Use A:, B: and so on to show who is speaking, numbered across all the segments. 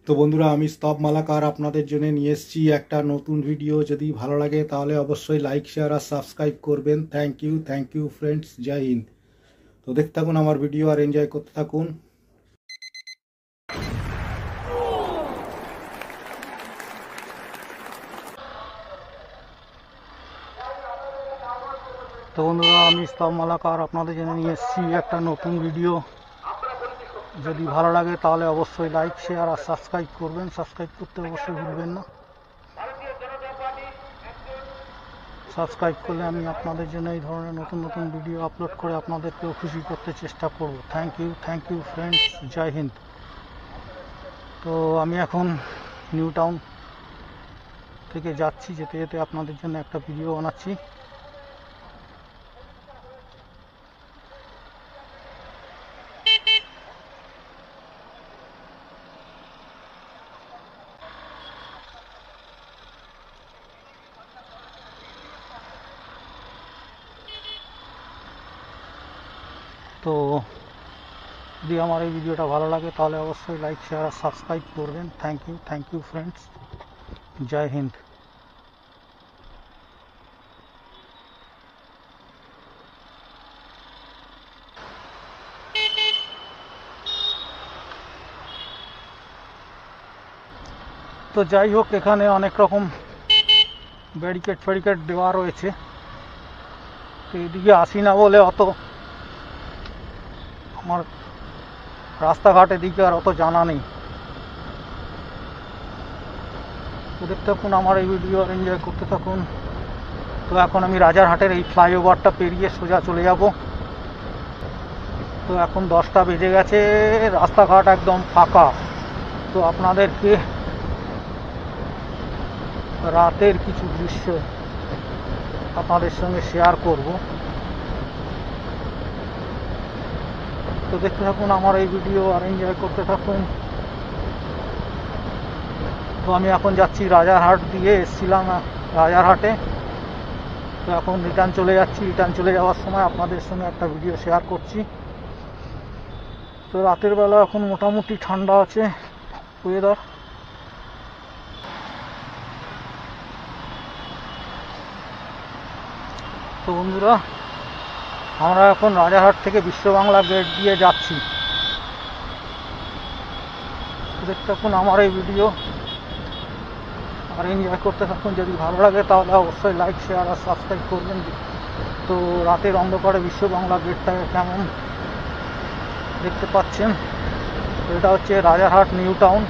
A: তো বন্ধুরা, আমি স্তব মালাকার আপনাদের জন্য নিয়ে এসেছি একটা নতুন ভিডিও। যদি ভালো লাগে তাহলে অবশ্যই লাইক, শেয়ার আর সাবস্ক্রাইব করবেন। Thank you friends. জয় হিন্দ। তো দেখতে থাকুন আমার ভিডিও আর এনজয় করতে থাকুন। তো বন্ধুরা, আমি স্তব মালাকার আপনাদের জন্য নিয়ে এসেছি একটা নতুন ভিডিও। যদি ভালো লাগে তাহলে অবশ্যই লাইক, শেয়ার আর সাবস্ক্রাইব করবেন। সাবস্ক্রাইব করতে অবশ্যই ভুলবেন না। সাবস্ক্রাইব করলে আমি আপনাদের জন্য এই ধরনের নতুন নতুন ভিডিও আপলোড করে আপনাদেরকেও খুশি করতে চেষ্টা করব। Thank you friends. জয় হিন্দ। তো আমি এখন নিউ টাউন থেকে যাচ্ছি, যেতে যেতে আপনাদের জন্য একটা ভিডিও বানাচ্ছি। তো যদি আমার এই ভিডিওটা ভালো লাগে তাহলে অবশ্যই লাইক, শেয়ার আর সাবস্ক্রাইব করবেন। Thank you friends. জয় হিন্দ। তো যাই হোক, এখানে অনেক রকম ব্যারিকেড দেওয়া রয়েছে। তো এদিকে আসি না বলে অত আমার রাস্তাঘাটের দিকে আর অত জানা নেই। তো দেখতে থাকুন আমার এই ভিডিও আর এনজয় করতে থাকুন। তো এখন আমি রাজারহাটের এই ফ্লাইওভারটা পেরিয়ে সোজা চলে যাব। তো এখন 10টা বেজে গেছে, রাস্তাঘাট একদম ফাঁকা। তো আপনাদেরকে রাতের কিছু দৃশ্য আপনাদের সঙ্গে শেয়ার করব। তো দেখতে থাকুন আমার এই ভিডিও আর এনজয় করতে থাকুন। তো আমি এখন যাচ্ছি রাজারহাট দিয়ে, এসেছিলাম রাজারহাটে। তো এখন রিটার্ন চলে যাওয়ার সময় আপনাদের সঙ্গে একটা ভিডিও শেয়ার করছি। তো রাতের বেলা এখন মোটামুটি ঠান্ডা আছে ওয়েদার। তো বন্ধুরা, আমরা এখন রাজারহাট থেকে বিশ্ব বাংলা গেট দিয়ে যাচ্ছি। দেখতে থাকুন আমার এই ভিডিও আর এনজয় করতে থাকুন। যদি ভালো লাগে তাহলে অবশ্যই লাইক, শেয়ার আর সাবস্ক্রাইব করবেন। তো রাতের অন্ধকারে বিশ্ব বাংলা গেটটাকে কেমন দেখতে পাচ্ছেন। এটা হচ্ছে রাজারহাট নিউ টাউন।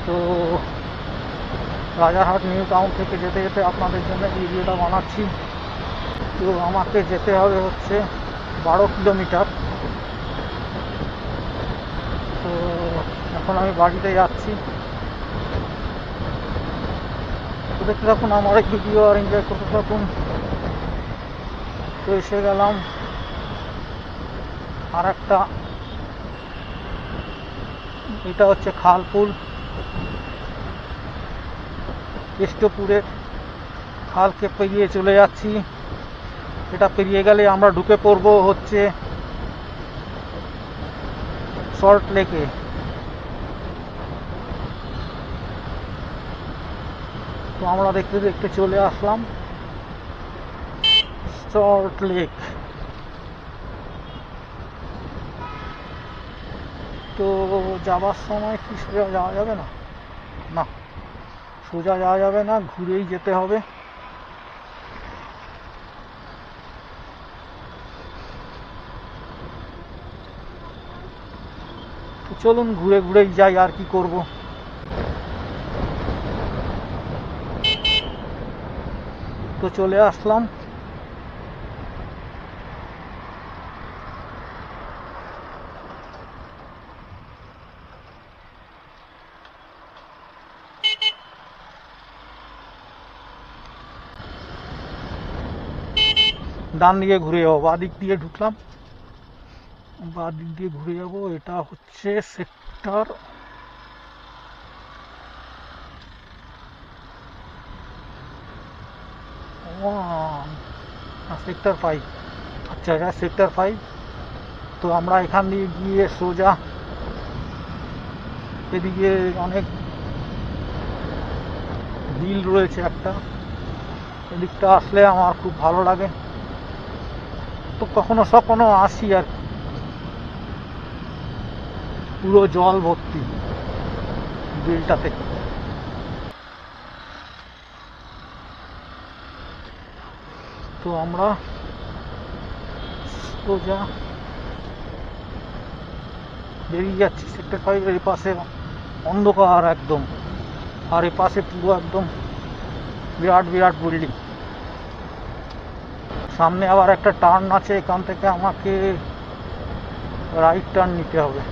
A: তো রাজারহাট নিউ টাউন থেকে যেতে যেতে আপনাদের জন্য এই ভিডিওটা বানাচ্ছি। তো আমাকে যেতে হবে হচ্ছে 12 কিলোমিটার। তো এখন আমি বাড়িতে যাচ্ছি। তো দেখতে থাকুন আমার এই ভিডিও আর এনজয় করতে থাকুন। তো এসে গেলাম আর একটা, এটা হচ্ছে খালপুল, কেষ্টপুরের খালকে পেরিয়ে চলে যাচ্ছি। এটা পেরিয়ে গেলে আমরা ঢুকে পড়বো হচ্ছে সল্ট লেকে। তো আমরা দেখতে দেখতে চলে আসলাম সল্ট লেক। তো যাবার সময় কি সোজা যাওয়া যাবে না? না, সোজা যাওয়া যাবে না, ঘুরেই যেতে হবে। তো চলুন ঘুরেই যাই, আর কি করব। তো চলে আসলাম। ডান দিকে ঘুরে যাবো, বাঁ দিক দিয়ে ঢুকলাম, বাঁ দিক দিয়ে ঘুরে যাব। এটা হচ্ছে সেক্টর সেক্টর 5। আচ্ছা, এটা সেক্টর 5। তো আমরা এখান দিয়ে গিয়ে সোজা এদিকে অনেক বিল রয়েছে একটা, এদিকটা আসলে আমার খুব ভালো লাগে। তো কখনো সখনো আসি আর পুরো জল ভর্তি বিলটাতে। তো আমরা সোজা বেরিয়ে যাচ্ছি সেক্টর 5। এর পাশে অন্ধকার একদম, আর এ পাশে পুরো একদম বিরাট বিরাট বিল্ডিং। সামনে আবার একটা টার্ন আছে, এখান থেকে আমাকে রাইট টার্ন নিতে হবে।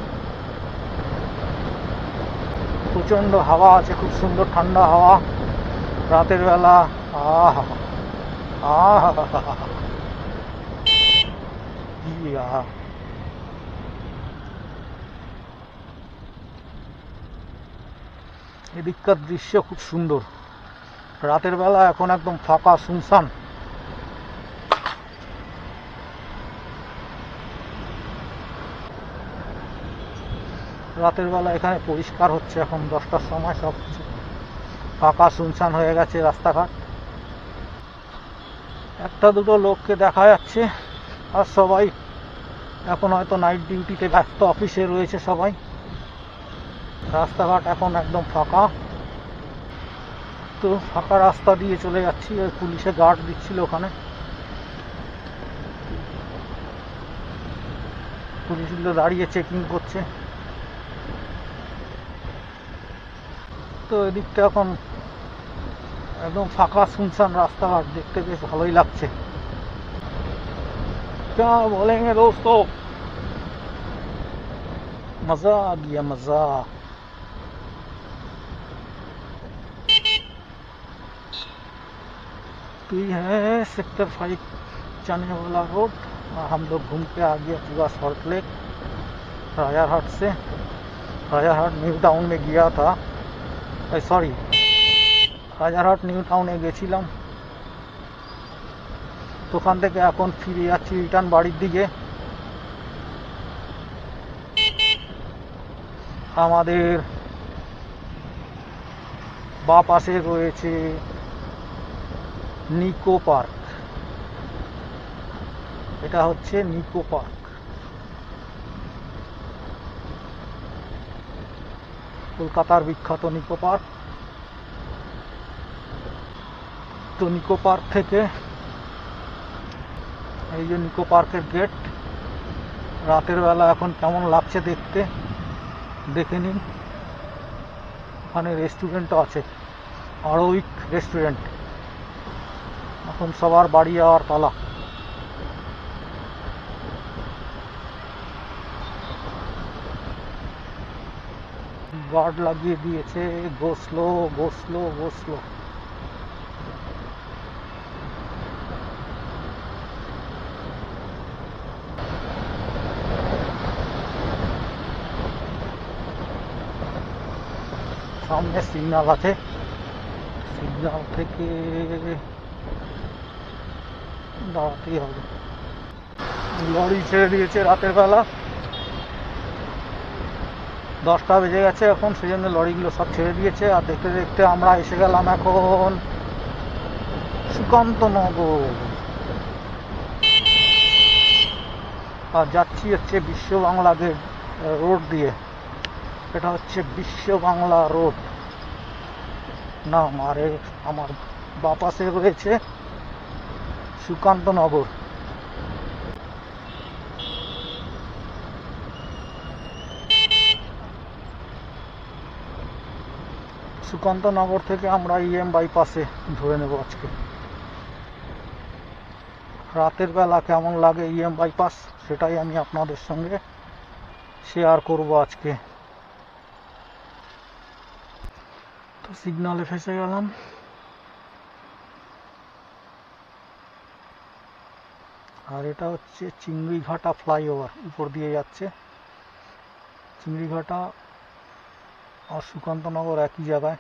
A: প্রচন্ড হাওয়া আছে, খুব সুন্দর ঠান্ডা হাওয়া রাতের বেলা। আহা আহা ইয়া, এদিককার দৃশ্য খুব সুন্দর রাতের বেলা। এখন একদম ফাঁকা শুনশান। রাতের বেলা এখানে পরিষ্কার হচ্ছে, এখন 10টার সময় সব কিছু ফাঁকা শুনশান হয়ে গেছে রাস্তাঘাট। একটা দুটো লোককে দেখা যাচ্ছে, আর সবাই এখন হয়তো নাইট ডিউটিতে ব্যস্ত, অফিসে রয়েছে সবাই। রাস্তাঘাট এখন একদম ফাঁকা। তো ফাঁকা রাস্তা দিয়ে চলে যাচ্ছি, ওই পুলিশে গার্ড দিচ্ছিল ওখানে, পুলিশগুলো দাঁড়িয়ে চেকিং করছে। তো এদিকটা এখন একদম ফাঁকা শুনশান রাস্তাঘাট, দেখতে বেশ ভালোই লাগছে। क्या बोलेंगे दोस्तों, मजा आ गया मजा। तो ये है सेक्टर 5 जाने वाला रोड। हम लोग घूम के आ गया पूरा सॉल्ट लेक राजारहाट से। राजारहाट न्यू टाउन में गया था, सॉरी রাজারহাট নিউ টাউনে গেছিলাম। তো ওখান থেকে এখন ফিরে যাচ্ছি রিটার্ন বাড়ির দিকে। আমাদের বাঁ পাশে রয়েছে নিকো পার্ক, এটা হচ্ছে নিকো পার্ক, কলকাতার বিখ্যাত নিকো পার্ক। তো নিকো পার্ক থেকে এই যে নিকো পার্কের গেট, রাতের বেলা এখন কেমন লাগছে দেখতে দেখে নিন। ওখানে রেস্টুরেন্টও আছে, আরোইক রেস্টুরেন্ট। এখন সবার বাড়ি যাওয়ার পালা। গার্ড লাগিয়ে দিয়েছে, গো স্লো গো স্লো গো স্লো। সামনে সিগন্যাল আছে, সিগন্যাল থেকে দাঁড়াতেই হবে। লরি ছেড়ে দিয়েছে রাতের বেলা, 10টা বেজে গেছে এখন, সেই জন্য লরিগুলো সব ছেড়ে দিয়েছে। আর দেখতে দেখতে আমরা এসে গেলাম এখন সুকান্তনগর, আর যাচ্ছি হচ্ছে বিশ্ব বাংলা গেট রোড দিয়ে। এটা হচ্ছে বিশ্ব বাংলা রোড নাম, আর আমার বাঁ পাশে রয়েছে সুকান্তনগর। সুকান্তনগর থেকে আমরা ইএম বাইপাসে ধরে নেব আজকে। রাতের বেলা কেমন লাগে ইএম বাইপাস, সেটাই আমি আপনাদের সঙ্গে শেয়ার করব আজকে। তো সিগনালে ফেসে গেলাম। আর এটা হচ্ছে চিংড়িঘাটা ফ্লাইওভার, উপর দিয়ে যাচ্ছে। চিংড়িঘাটা আর সুকান্তনগর একই জায়গায়,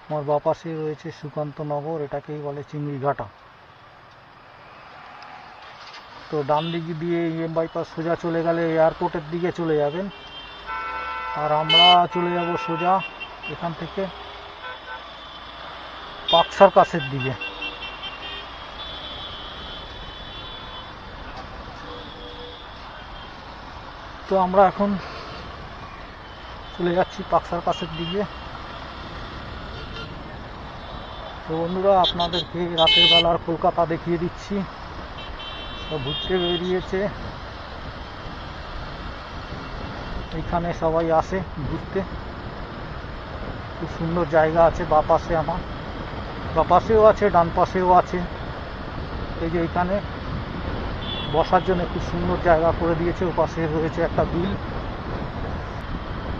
A: আমার বাঁ পাশে রয়েছে সুকান্তনগর, এটাকেই বলে চিংড়িঘাটা। তো ডান দিক দিয়ে ইএম বাইপাস সোজা চলে গেলে এয়ারপোর্টের দিকে চলে যাবেন। আর আমরা চলে যাব সোজা এখান থেকে পার্ক সার্কাসের দিকে। তো আমরা এখন চলে যাচ্ছি পার্ক সার্কাসের দিকে। তো বন্ধুরা, আপনাদেরকে রাতের বেলার কলকাতা দেখিয়ে দিচ্ছি। সব ঘুরতে বেরিয়েছে, এইখানে সবাই আসে ঘুরতে। খুব সুন্দর জায়গা আছে, বাঁ পাশে আমার, বাঁ পাশেও আছে, ডান পাশেও আছে। এই যে এইখানে বসার জন্য খুব সুন্দর জায়গা করে দিয়েছে, ও পাশে রয়েছে একটা বিল।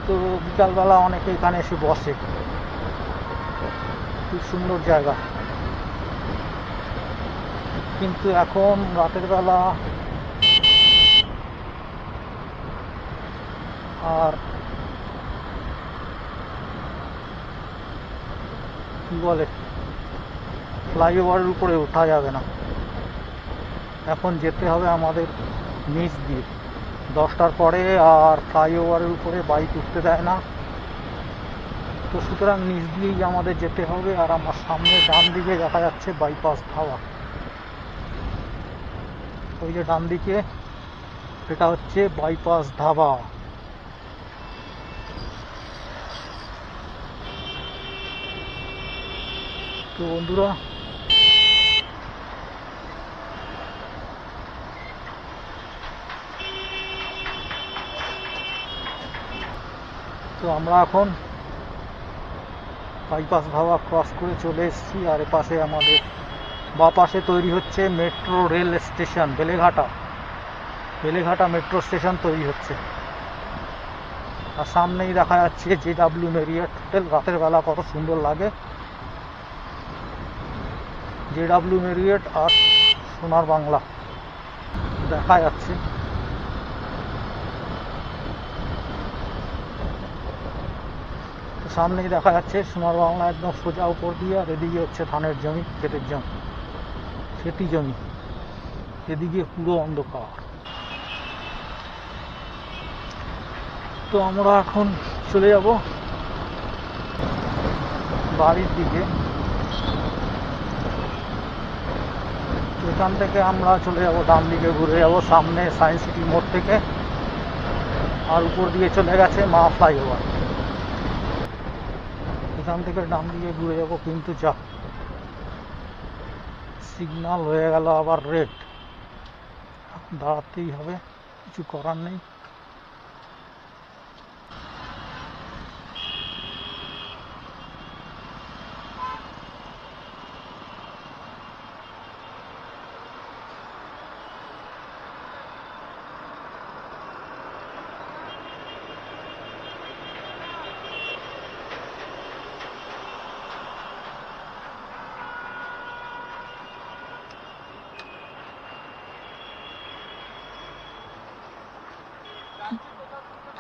A: তো বিকালবেলা অনেকে এখানে এসে বসে, খুব সুন্দর জায়গা। কিন্তু এখন রাতের বেলা আর কি বলে, ফ্লাইওভারের উপরে ওঠা যাবে না, এখন যেতে হবে আমাদের নিচ দিয়ে 10টার পরে। আর ফ্লাইওভারের উপরে বাইক উঠতে দেয় না, তো সুতরাং নিচ দিয়েই আমাদের যেতে হবে। আর আমার সামনে ডান দিকে দেখা যাচ্ছে বাইপাস ধাবা, ওই যে ডান দিকে, এটা হচ্ছে বাইপাস ধাবা। তো বন্ধুরা, তো আমরা এখন বাইপাস ধাবা ক্রস করে চলে এসেছি। আর এপাশে আমাদের বাঁ পাশে তৈরি হচ্ছে metro rail station, Beleghata metro station তৈরি হচ্ছে। আর সামনেই দেখা যাচ্ছে JW মেরিয়ট হোটেল। রাতের বেলা কত সুন্দর লাগে, JW মেরিয়ট আর সোনার বাংলা দেখা যাচ্ছে। সামনেই দেখা যাচ্ছে সোনার বাংলা একদম সোজা উপর দিয়ে। আর এদিকে হচ্ছে ধানের জমি, ক্ষেতের জমি, খেতি জমি, এদিকে পুরো অন্ধকার। তো আমরা এখন চলে যাব বাড়ির দিকে। এখান থেকে আমরা চলে যাব ডান দিকে, ঘুরে যাব সামনে সায়েন্স সিটি মোড় থেকে। আর উপর দিয়ে চলে গেছে মা ফ্লাইওভার, এখান থেকে ডান দিকে ঘুরে যাব। কিন্তু যা সিগন্যাল হয়ে গেল আবার রেড, দাঁড়াতেই হবে, কিছু করার নেই।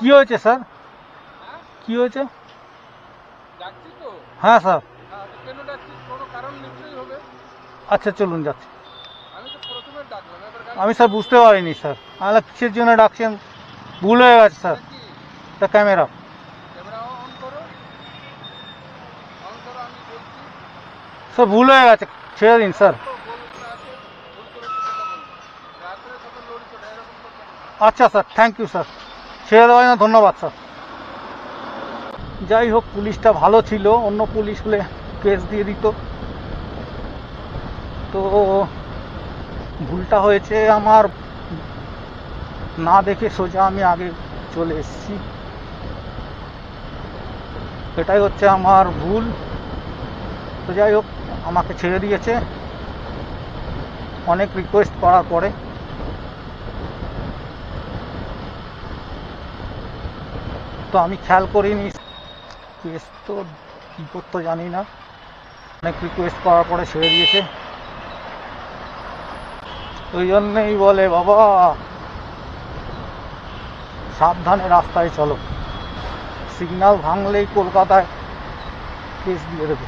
A: কি হয়েছে স্যার, কি হয়েছে? হ্যাঁ স্যার। আচ্ছা চলুন, যাচ্ছি। আমি স্যার বুঝতে পারিনি স্যার, তাহলে কিসের জন্য ডাকছেন, ভুল হয়ে গেছে স্যার। এটা ক্যামেরা, স্যার ভুল হয়ে গেছে, ছেড়ে দিন স্যার। আচ্ছা স্যার, থ্যাংক ইউ স্যার, ছেড়ে দেওয়ার জন্য ধন্যবাদ স্যার। যাই হোক, পুলিশটা ভালো ছিল, অন্য পুলিশ হলে কেস দিয়ে দিত। তো ভুলটা হয়েছে আমার, না দেখে সোজা আমি আগে চলে এসেছি, এটাই হচ্ছে আমার ভুল। তো যাই হোক, আমাকে ছেড়ে দিয়েছে অনেক রিকোয়েস্ট করার পরে। তো আমি খেয়াল করিনি, কেস তো কী করতো জানি না, অনেক রিকোয়েস্ট করার পরে ছেড়ে দিয়েছে। ওই জন্যই বলে বাবা সাবধানে রাস্তায় চলো, সিগন্যাল ভাঙলেই কলকাতায় কেস দিয়ে দেবে।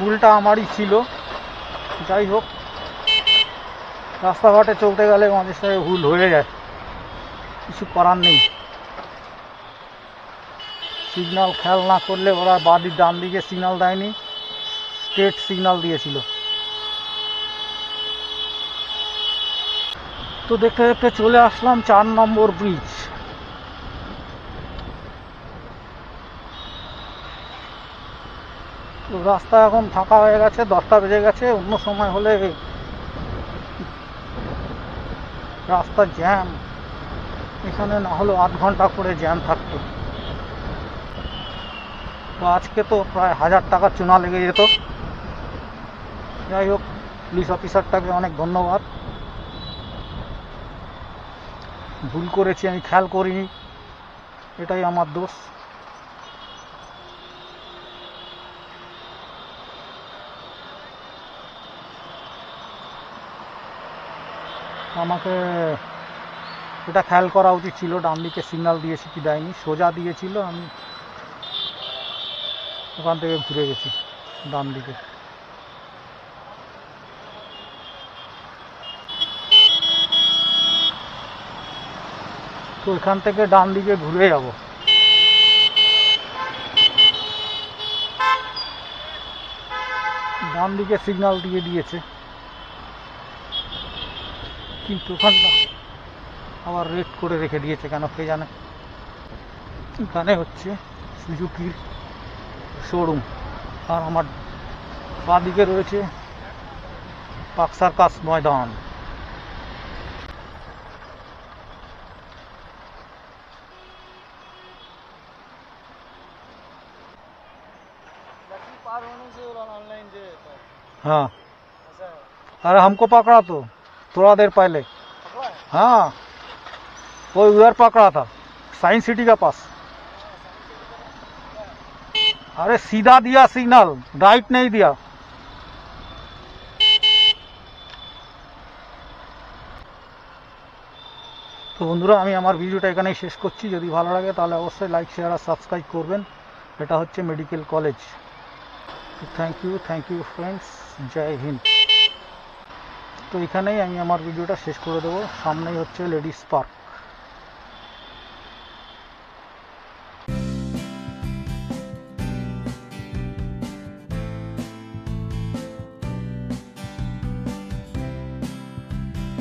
A: ভুলটা আমারই ছিল। যাই হোক, রাস্তাঘাটে চলতে গেলে মাঝে সাথে ভুল হয়ে যায়, কিছু করার নেই। সিগন্যাল খেয়াল না করলে ওরা বাড়ির ডান দিকে সিগন্যাল দেয়নি, স্ট্রেট সিগন্যাল দিয়েছিল। তো দেখতে দেখতে চলে আসলাম 4 নম্বর ব্রিজ। তো রাস্তা এখন ফাঁকা হয়ে গেছে, 10টা বেজে গেছে। অন্য সময় হলে রাস্তা জ্যাম, এখানে না হলেও 8 ঘন্টা করে জ্যাম থাকতো। তো আজকে তো প্রায় 1000 টাকার চুনা লেগে যেত। যাই হোক, পুলিশ অফিসারটাকে অনেক ধন্যবাদ। ভুল করেছি, আমি খেয়াল করিনি, এটাই আমার দোষ। আমাকে এটা খেয়াল করা উচিত ছিল, ডান দিকে সিগন্যাল দিয়েছি কি দেয়নি। সোজা দিয়েছিল, আমি ওখান থেকে ঘুরে গেছি ডান দিকে। তো এখান থেকে ডান দিকে ঘুরে যাব। ডান দিকে সিগন্যাল দিয়ে দিয়েছে, কিন্তু ওখানটা আবার রেড করে রেখে দিয়েছে কেন কে জানে। এখানে হচ্ছে সুজুকির শোরুম, আর আমার বাঁদিকে রয়েছে পার্ক সার্কাস ময়দান। हाँ, अरे हमको पकड़ा तो थोड़ा देर पहले। हाँ, वो उधर पकड़ा था, साइंस सिटी के पास। अरे सीधा दिया सिग्नल, राइट नहीं दिया। তো বন্ধুরা, আমি আমার ভিডিওটা এখানেই শেষ করছি। যদি ভালো লাগে তাহলে অবশ্যই লাইক, শেয়ার আর সাবস্ক্রাইব করবেন। এটা হচ্ছে medical college. Thank you friends, জয় হিন্দ। তো এখানেই আমি আমার ভিডিওটা শেষ করে দেবো। সামনেই হচ্ছে লেডিস পার্ক।